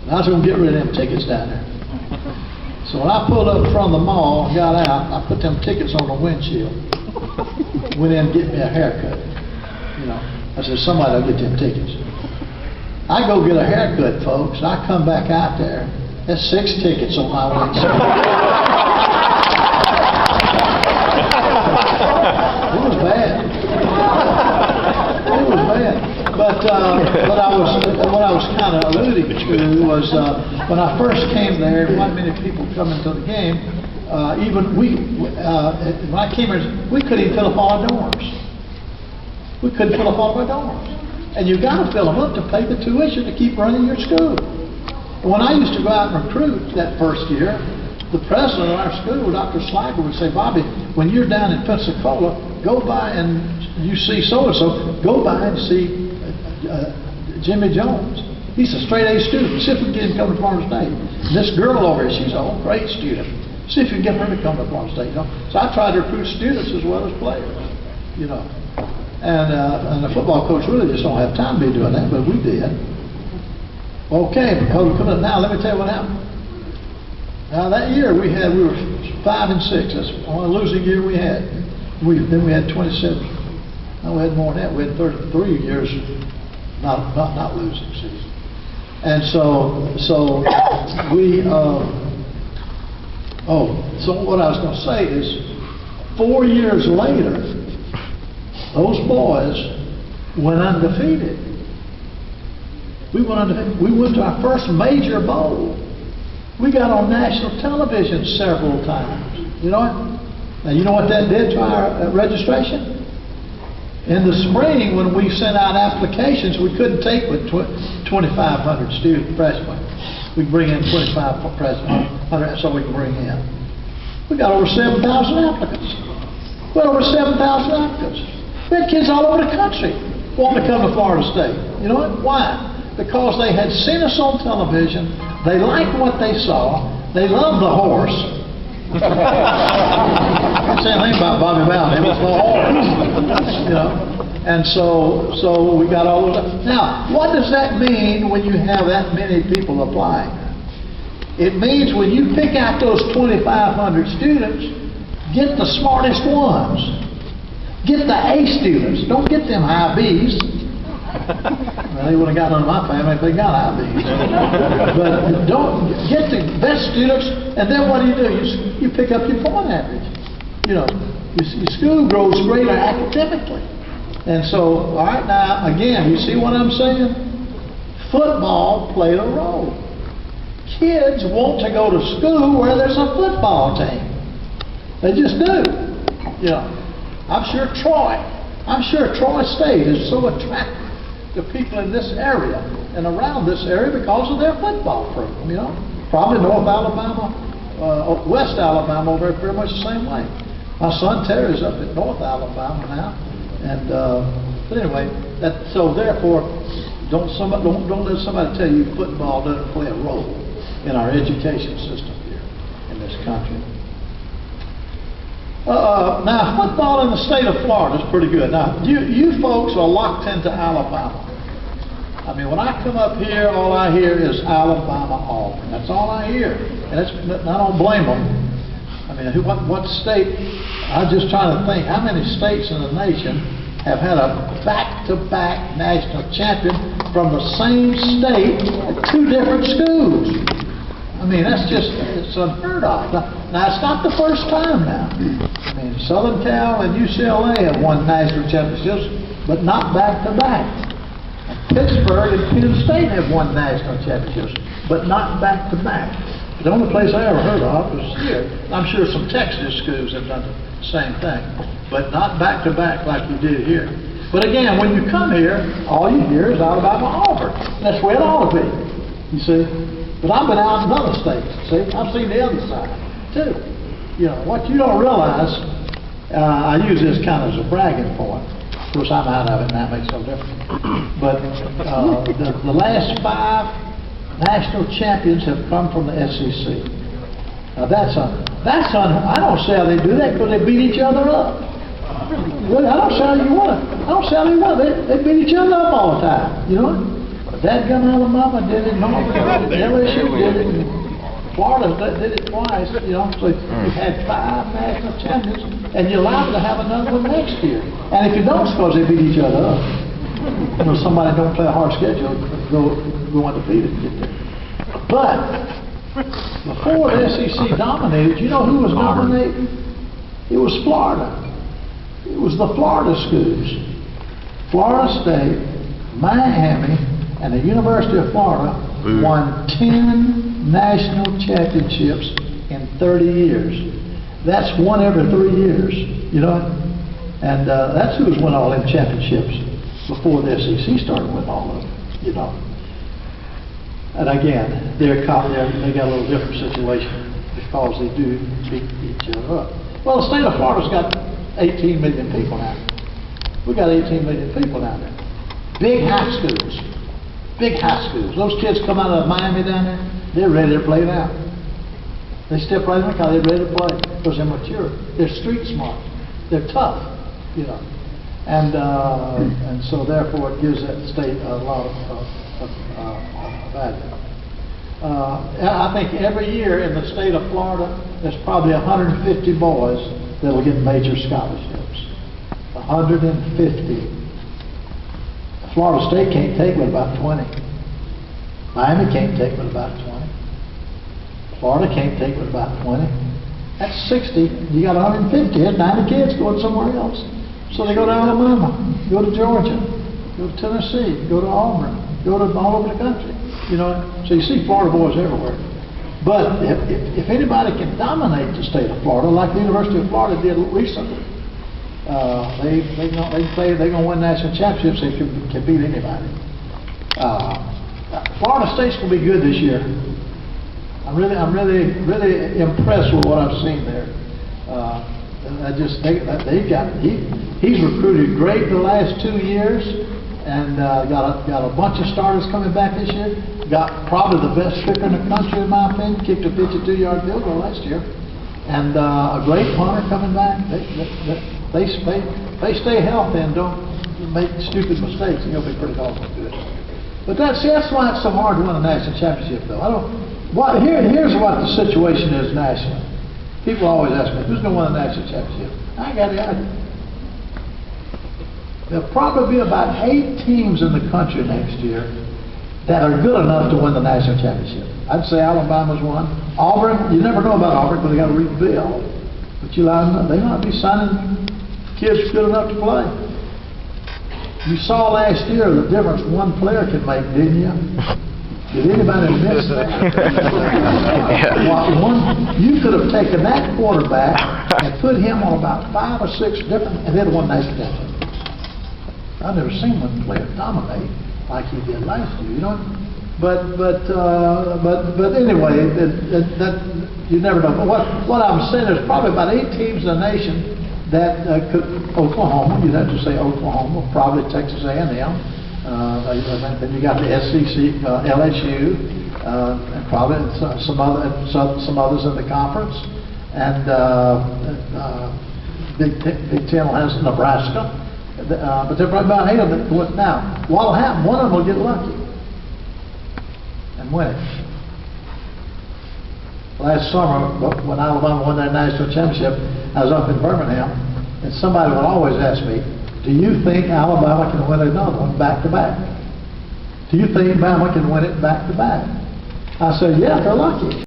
And I was going to get rid of them tickets down there. So when I pulled up from the mall and got out, I put them tickets on the windshield. Went in and get me a haircut. You know, I said, somebody will get them tickets. I go get a haircut, folks. I come back out there. There's 6 tickets on my windshield. It was bad. It was bad. But what I was kind of alluding to was when I first came there, not many people coming to the game. When I came here, we couldn't even fill up all our dorms. We couldn't fill up all of our dorms, and you got to fill them up to pay the tuition to keep running your school. And when I used to go out and recruit that first year, the president of our school, Dr. Slager, would say, Bobby, when you're down in Pensacola, go by and you see so-and-so, go by and see Jimmy Jones. He's a straight-A student. See if we can get him to come to Florida State. And this girl over here, she's a great student. See if you can get her to come to Florida State. You know? So I tried to recruit students as well as players. You know, and the football coach really just don't have time to be doing that, but we did. Okay, because we're coming up now, let me tell you what happened. Now that year we were 5 and 6. That's the only losing year we had. Then we had 27. No, we had more than that. We had 33 years not losing season. And so we so what I was going to say is 4 years later, those boys went undefeated. We went undefeated. We went to our first major bowl. We got on national television several times. You know what? Now, you know what that did to our registration? In the spring, when we sent out applications, we couldn't take with 2,500 student freshmen. We bring in 25 freshmen, so we can bring in. We got over 7,000 applicants. We had over 7,000 applicants. We had kids all over the country wanting to come to Florida State. You know what? Why? Because they had seen us on television. They liked what they saw. They loved the horse. I can't say anything about Bobby Bowden. It was the horse. You know. And so we got all those. Now, what does that mean when you have that many people applying? It means when you pick out those 2,500 students, get the smartest ones. Get the A students. Don't get them high Bs. Well, they would have got none of my family if they got high Bs. But don't get the best students, and then what do? You pick up your point average. You know, your school grows greater academically. And so, all right, now, again, you see what I'm saying? Football played a role. Kids want to go to school where there's a football team. They just do. You know, I'm sure Troy State is so attractive to people in this area and around this area because of their football program, you know. Probably North Alabama, West Alabama over there, very much the same way. My son Terry's up in North Alabama now. And but anyway, so therefore, don't let somebody tell you football doesn't play a role in our education system here in this country. Now, football in the state of Florida is pretty good. Now, you folks are locked into Alabama. I mean, when I come up here, all I hear is Alabama, Auburn. That's all I hear, and I don't blame them. I mean, what state? I'm just trying to think how many states in the nation have had a back-to-back national champion from the same state at 2 different schools. I mean, it's unheard of. Now, it's not the first time now. I mean, Southern Cal and UCLA have won national championships, but not back-to-back. Pittsburgh and Penn State have won national championships, but not back-to-back. The only place I ever heard of was here. I'm sure some Texas schools have done the same thing, but not back-to-back like you did here. But again, when you come here, all you hear is Alabama, Auburn. That's where it ought to be, you see. But I've been out in other states, see. I've seen the other side, too. You know, what you don't realize, I use this kind of as a bragging point. Of course, I'm out of it, and that makes no difference. But the last 5 national champions have come from the SEC. Now I don't see how they do that because they beat each other up. Really, I don't see how you want it. They beat each other up all the time, you know. But Dadgum Alabama did it, Auburn did it, LSU did it, and Florida did it twice, you know, so you've had 5 national champions, and you're liable to have another one next year. And if you don't, suppose they beat each other up. You know, somebody don't play a hard schedule, go undefeated and get there. But before the SEC dominated, you know who was dominating? It was Florida. It was the Florida schools. Florida State, Miami, and the University of Florida won 10 national championships in 30 years. That's one every 3 years, you know? And that's who was winning all them championships before the SEC started winning all of them, you know? And again, they got a little different situation because they do beat each other up. Well, the state of Florida's got 18 million people now. We got 18 million people down there. Big high schools. Big high schools. Those kids come out of Miami down there, they're ready to play now. They step right in the car, they're ready to play because they're mature. They're street smart. They're tough, you know. And so therefore it gives that state a lot of value. I think every year in the state of Florida, there's probably 150 boys that will get major scholarships. 150. Florida State can't take but about 20. Miami can't take but about 20. Florida can't take but about 20. That's 60. You got 150. There's 90 kids going somewhere else. So they go to Alabama, go to Georgia, go to Tennessee, go to Auburn, go to all over the country. You know, so you see Florida boys everywhere. But if anybody can dominate the state of Florida, like the University of Florida did recently, they're going to win national championships. They can beat anybody. Florida State's going to be good this year. I'm really impressed with what I've seen there. He's recruited great the last 2 years, and got a bunch of starters coming back this year. Got probably the best kicker in the country, in my opinion. Kicked a 52-yard field goal last year, and a great punter coming back. They stay healthy and don't make stupid mistakes, and you'll be pretty awful good. But that's why it's so hard to win a national championship, though. Here's what the situation is nationally. People always ask me, who's going to win a national championship? I got the idea. There'll probably be about 8 teams in the country next year that are good enough to win the national championship. I'd say Alabama's one. Auburn, you never know about Auburn because they got to rebuild. But they might be signing kids good enough to play. You saw last year the difference one player could make, didn't you? Did anybody miss that? You could have taken that quarterback and put him on about 5 or 6 different, and they'd have won national championship. I've never seen one player dominate like he did last year, you know. But anyway, that you never know. But what I'm saying, there's probably about 8 teams in the nation that could. Oklahoma, you'd have to say Oklahoma, probably Texas A&M. Then you got the SEC, LSU, and probably some others in the conference, and Big Ten has Nebraska. But they're probably about 8 of them. Now, what'll happen? One of them will get lucky and win it. Last summer, when Alabama won their national championship, I was up in Birmingham, and somebody would always ask me, do you think Alabama can win another one back to back? Do you think Alabama can win it back to back? I said, yeah, if they're lucky.